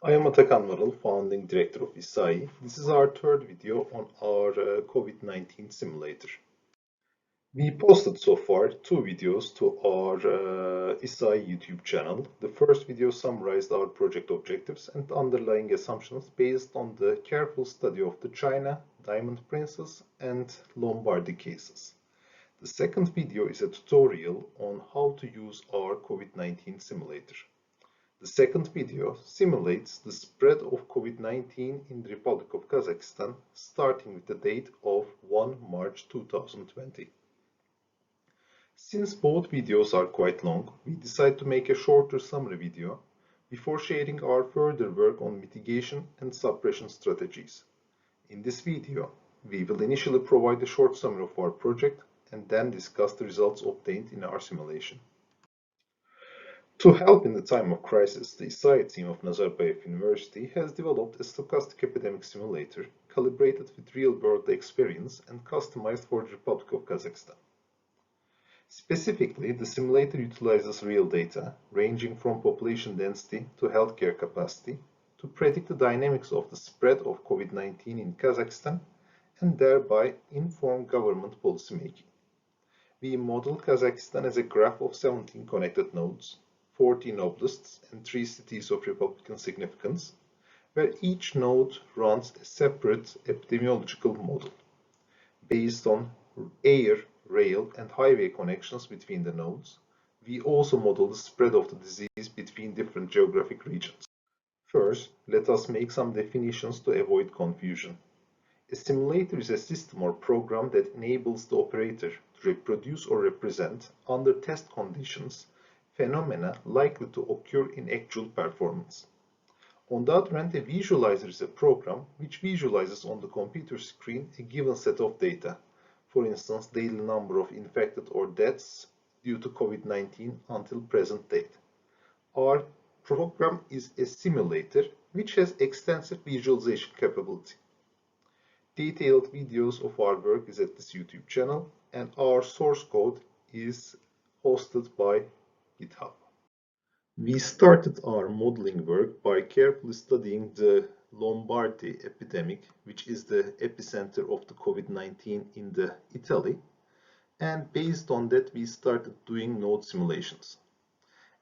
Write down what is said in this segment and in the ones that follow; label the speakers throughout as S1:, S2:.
S1: I am Atakan Varol, founding director of ISSAI. This is our third video on our COVID-19 simulator. We posted so far two videos to our ISSAI YouTube channel. The first video summarized our project objectives and underlying assumptions based on the careful study of the China, Diamond Princess, and Lombardy cases. The second video is a tutorial on how to use our COVID-19 simulator. The second video simulates the spread of COVID-19 in the Republic of Kazakhstan, starting with the date of 1 March 2020. Since both videos are quite long, we decided to make a shorter summary video before sharing our further work on mitigation and suppression strategies. In this video, we will initially provide a short summary of our project and then discuss the results obtained in our simulation. To help in the time of crisis, the SEIR team of Nazarbayev University has developed a stochastic epidemic simulator calibrated with real-world experience and customized for the Republic of Kazakhstan. Specifically, the simulator utilizes real data, ranging from population density to healthcare capacity, to predict the dynamics of the spread of COVID-19 in Kazakhstan and thereby inform government policymaking. We model Kazakhstan as a graph of 17 connected nodes, 14 oblasts and 3 cities of Republican significance, where each node runs a separate epidemiological model. Based on air, rail, and highway connections between the nodes, we also model the spread of the disease between different geographic regions. First, let us make some definitions to avoid confusion. A simulator is a system or program that enables the operator to reproduce or represent, under test conditions, phenomena likely to occur in actual performance. On the other hand, a visualizer is a program which visualizes on the computer screen a given set of data, for instance, daily number of infected or deaths due to COVID-19 until present date. Our program is a simulator which has extensive visualization capability. Detailed videos of our work is at this YouTube channel, and our source code is hosted by GitHub. We started our modeling work by carefully studying the Lombardy epidemic, which is the epicenter of the COVID-19 in Italy, and based on that we started doing node simulations.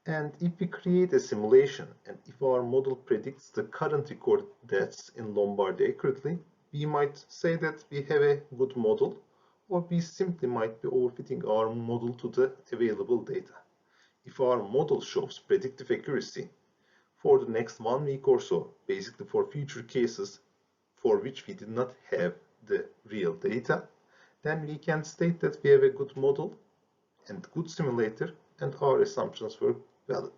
S1: And if we create a simulation and if our model predicts the current recorded deaths in Lombardy accurately, we might say that we have a good model, or we simply might be overfitting our model to the available data. If our model shows predictive accuracy for the next 1 week or so, basically for future cases for which we did not have the real data, then we can state that we have a good model and good simulator and our assumptions were valid.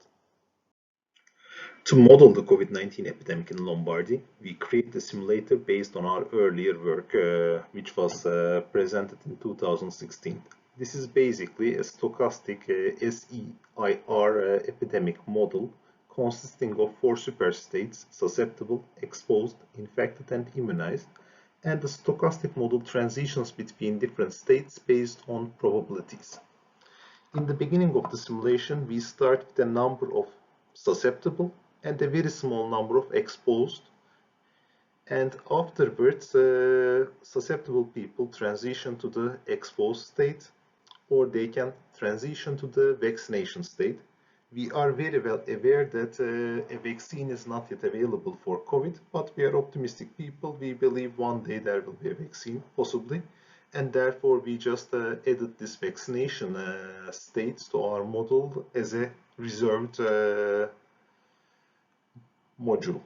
S1: To model the COVID-19 epidemic in Lombardy, we created a simulator based on our earlier work, which was presented in 2016. This is basically a stochastic SEIR epidemic model consisting of 4 superstates: susceptible, exposed, infected, and immunized, and the stochastic model transitions between different states based on probabilities. In the beginning of the simulation, we start with a number of susceptible and a very small number of exposed, and afterwards susceptible people transition to the exposed state, or they can transition to the vaccination state. We are very well aware that a vaccine is not yet available for COVID, but we are optimistic people. We believe one day there will be a vaccine, possibly, and therefore we just added this vaccination states to our model as a reserved module.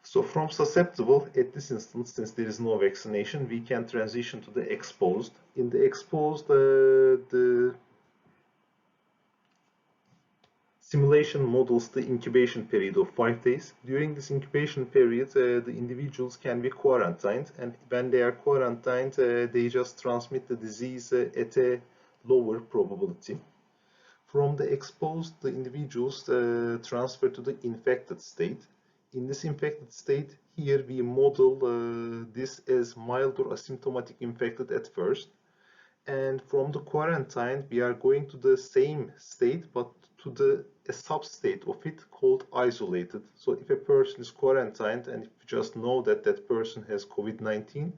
S1: So from susceptible, at this instance, since there is no vaccination, we can transition to the exposed. In the exposed, the simulation models the incubation period of 5 days. During this incubation period, the individuals can be quarantined, and when they are quarantined, they just transmit the disease at a lower probability. From the exposed, the individuals transfer to the infected state. In this infected state, here we model this as mild or asymptomatic infected at first. And from the quarantine, we are going to the same state, but to a substate of it called isolated. So if a person is quarantined and if we just know that that person has COVID-19,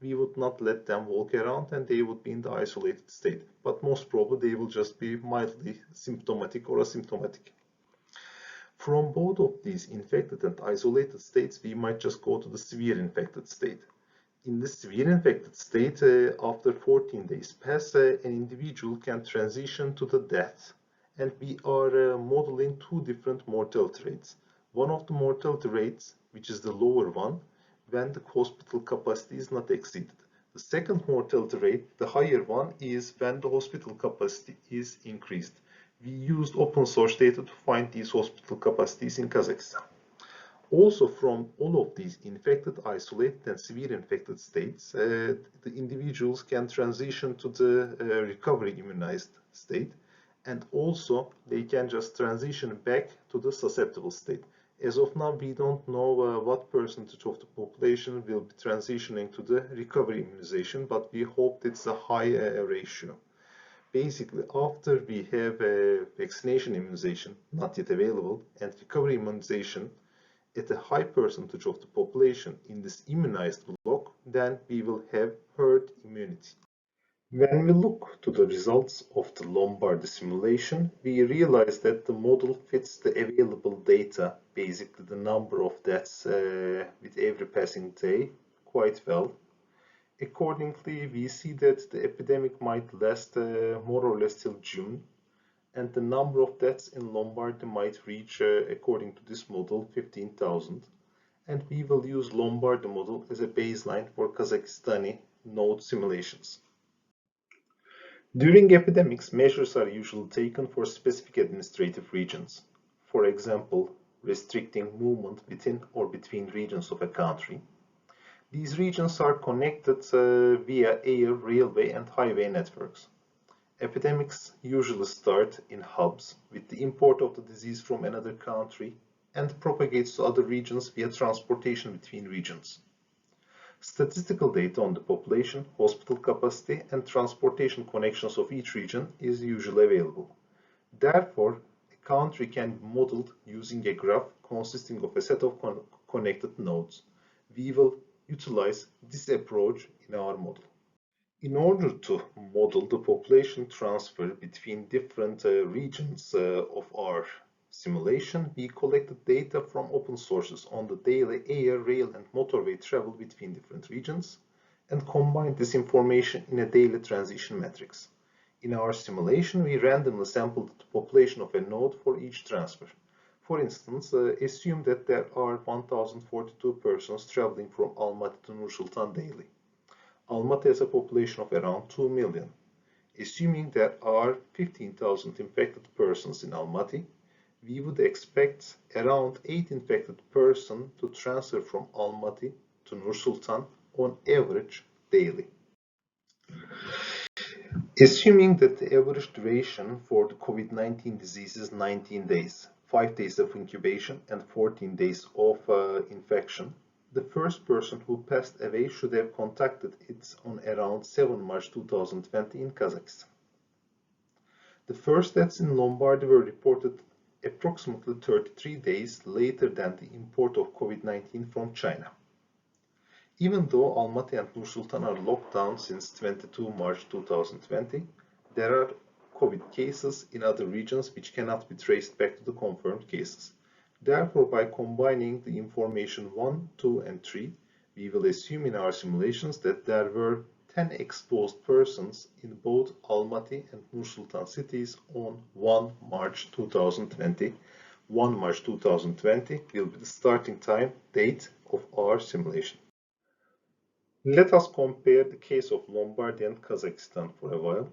S1: we would not let them walk around and they would be in the isolated state. But most probably they will just be mildly symptomatic or asymptomatic. From both of these infected and isolated states, we might just go to the severe infected state. In the severe infected state, after 14 days pass, an individual can transition to the death. And we are modeling two different mortality rates. One of the mortality rates, which is the lower one, when the hospital capacity is not exceeded. The second mortality rate, the higher one, is when the hospital capacity is increased. We used open source data to find these hospital capacities in Kazakhstan. Also, from all of these infected, isolated, and severe infected states, the individuals can transition to the recovery immunized state, and also they can just transition back to the susceptible state. As of now, we don't know what percentage of the population will be transitioning to the recovery immunization, but we hope it's a high ratio. Basically, after we have vaccination immunization not yet available and recovery immunization at a high percentage of the population in this immunized block, then we will have herd immunity. When we look to the results of the Lombardy simulation, we realize that the model fits the available data, basically the number of deaths with every passing day, quite well. Accordingly, we see that the epidemic might last more or less till June, and the number of deaths in Lombardy might reach, according to this model, 15,000. And we will use Lombardy model as a baseline for Kazakhstani node simulations. During epidemics, measures are usually taken for specific administrative regions. For example, restricting movement within or between regions of a country. These regions are connected via air, railway, and highway networks. Epidemics usually start in hubs with the import of the disease from another country and propagates to other regions via transportation between regions. Statistical data on the population, hospital capacity, and transportation connections of each region is usually available. Therefore, a country can be modeled using a graph consisting of a set of connected nodes. We will utilize this approach in our model. In order to model the population transfer between different regions of our simulation, we collected data from open sources on the daily air, rail, and motorway travel between different regions and combined this information in a daily transition matrix. In our simulation, we randomly sampled the population of a node for each transfer. For instance, assume that there are 1,042 persons traveling from Almaty to Nur-Sultan daily. Almaty has a population of around 2 million. Assuming there are 15,000 infected persons in Almaty, we would expect around 8 infected persons to transfer from Almaty to Nur-Sultan on average daily. Assuming that the average duration for the COVID-19 disease is 19 days, 5 days of incubation and 14 days of infection, the first person who passed away should have contacted it on around 7 March 2020 in Kazakhstan. The first deaths in Lombardy were reported approximately 33 days later than the import of COVID-19 from China. Even though Almaty and Nur-Sultan are locked down since 22 March 2020, there are COVID cases in other regions which cannot be traced back to the confirmed cases. Therefore, by combining the information 1, 2, and 3, we will assume in our simulations that there were 10 exposed persons in both Almaty and Nur-Sultan cities on 1 March 2020. 1 March 2020 will be the starting time date of our simulation. Let us compare the case of Lombardy and Kazakhstan for a while.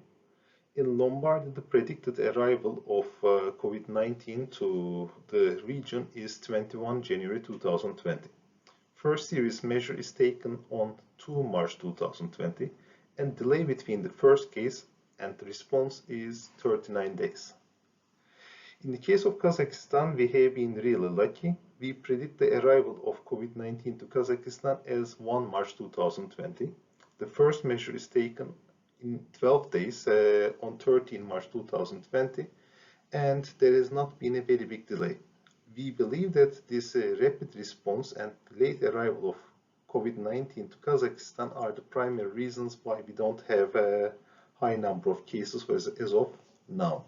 S1: In Lombardy, the predicted arrival of COVID-19 to the region is 21 January 2020. First serious measure is taken on 2 March 2020, and delay between the first case and the response is 39 days. In the case of Kazakhstan, we have been really lucky. We predict the arrival of COVID-19 to Kazakhstan as 1 March 2020. The first measure is taken in 12 days on 13 March 2020, and there has not been a very big delay. We believe that this rapid response and late arrival of COVID-19 to Kazakhstan are the primary reasons why we don't have a high number of cases as of now.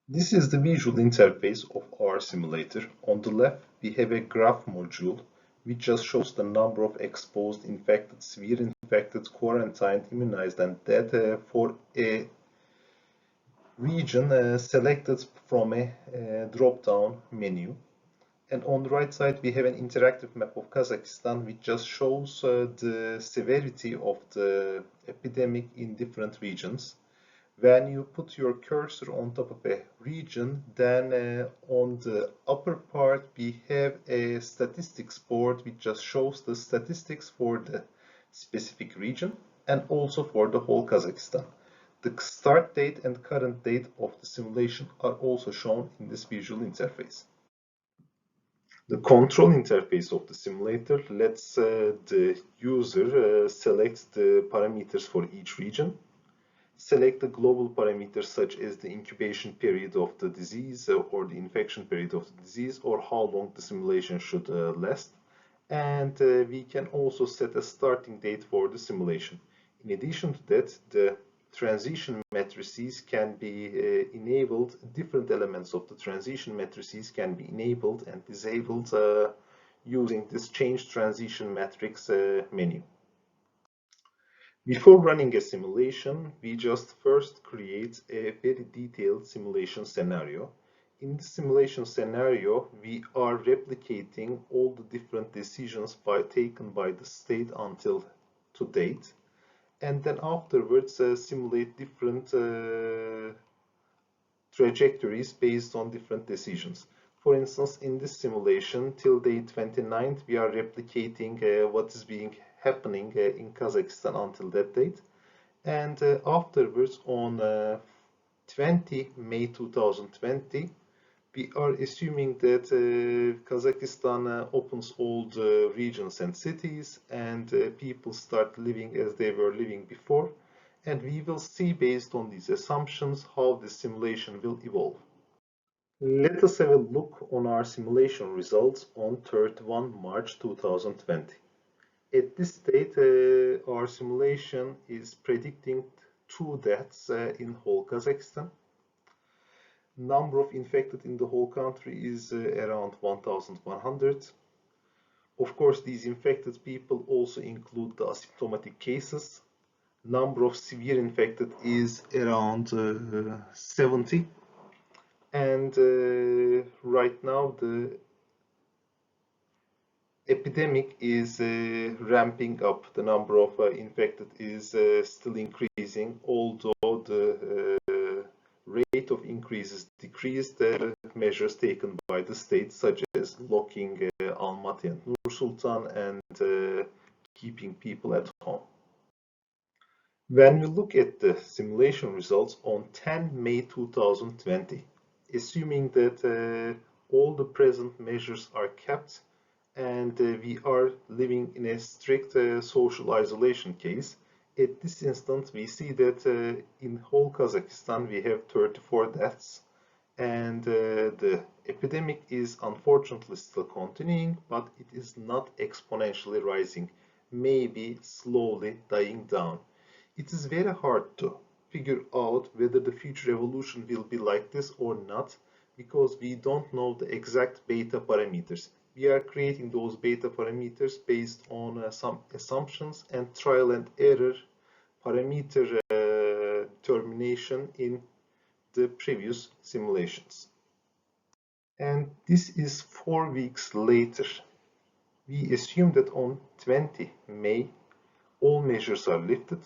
S1: This is the visual interface of our simulator. On the left, we have a graph module which just shows the number of exposed, infected, severe infected, quarantined, immunized, and dead for a region selected from a drop-down menu. And on the right side, we have an interactive map of Kazakhstan which just shows the severity of the epidemic in different regions. When you put your cursor on top of a region, then on the upper part we have a statistics board which just shows the statistics for the specific region and also for the whole Kazakhstan. The start date and current date of the simulation are also shown in this visual interface. The control interface of the simulator lets the user select the parameters for each region. Select the global parameters such as the incubation period of the disease or the infection period of the disease or how long the simulation should last. And we can also set a starting date for the simulation. In addition to that, the transition matrices can be enabled. Different elements of the transition matrices can be enabled and disabled using this change transition matrix menu. Before running a simulation, we just first create a very detailed simulation scenario. In the simulation scenario, we are replicating all the different decisions taken by the state until to date, and then afterwards simulate different trajectories based on different decisions. For instance, in this simulation, till day 29th, we are replicating what is happening in Kazakhstan until that date. And afterwards, on 20 May 2020, we are assuming that Kazakhstan opens all the regions and cities and people start living as they were living before. And we will see, based on these assumptions, how the simulation will evolve. Let us have a look on our simulation results on 31 March 2020. At this date, our simulation is predicting 2 deaths in whole Kazakhstan. Number of infected in the whole country is around 1,100. Of course, these infected people also include the asymptomatic cases. Number of severe infected is around 70. And right now the epidemic is ramping up. The number of infected is still increasing, although the rate of increase is decreased. The measures taken by the state, such as locking Almaty and Nur-Sultan and keeping people at home. When we look at the simulation results on 10 May 2020, assuming that all the present measures are kept and we are living in a strict social isolation case, at this instant we see that in whole Kazakhstan we have 34 deaths and the epidemic is unfortunately still continuing, but it is not exponentially rising, maybe slowly dying down. It is very hard to figure out whether the future evolution will be like this or not, because we don't know the exact beta parameters. We are creating those beta parameters based on some assumptions and trial and error parameter determination in the previous simulations. And this is 4 weeks later. We assume that on 20 May all measures are lifted.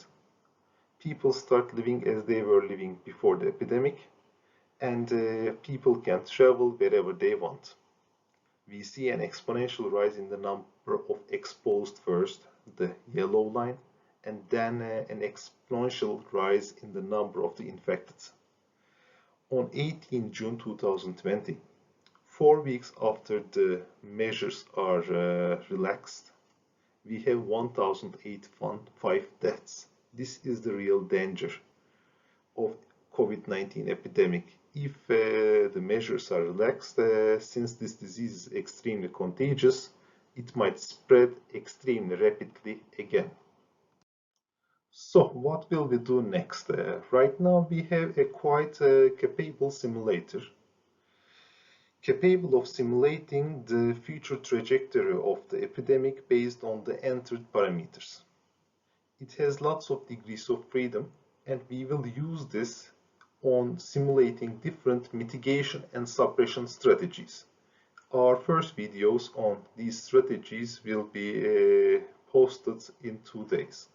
S1: People start living as they were living before the epidemic, and people can travel wherever they want. We see an exponential rise in the number of exposed first, the yellow line, and then an exponential rise in the number of the infected. On 18 June 2020, 4 weeks after the measures are relaxed, we have 1,085 deaths. This is the real danger of COVID-19 epidemic if the measures are relaxed. Since this disease is extremely contagious, it might spread extremely rapidly again. So what will we do next? Right now we have a quite capable simulator capable of simulating the future trajectory of the epidemic based on the entered parameters. It has lots of degrees of freedom, and we will use this on simulating different mitigation and suppression strategies. Our first videos on these strategies will be posted in 2 days.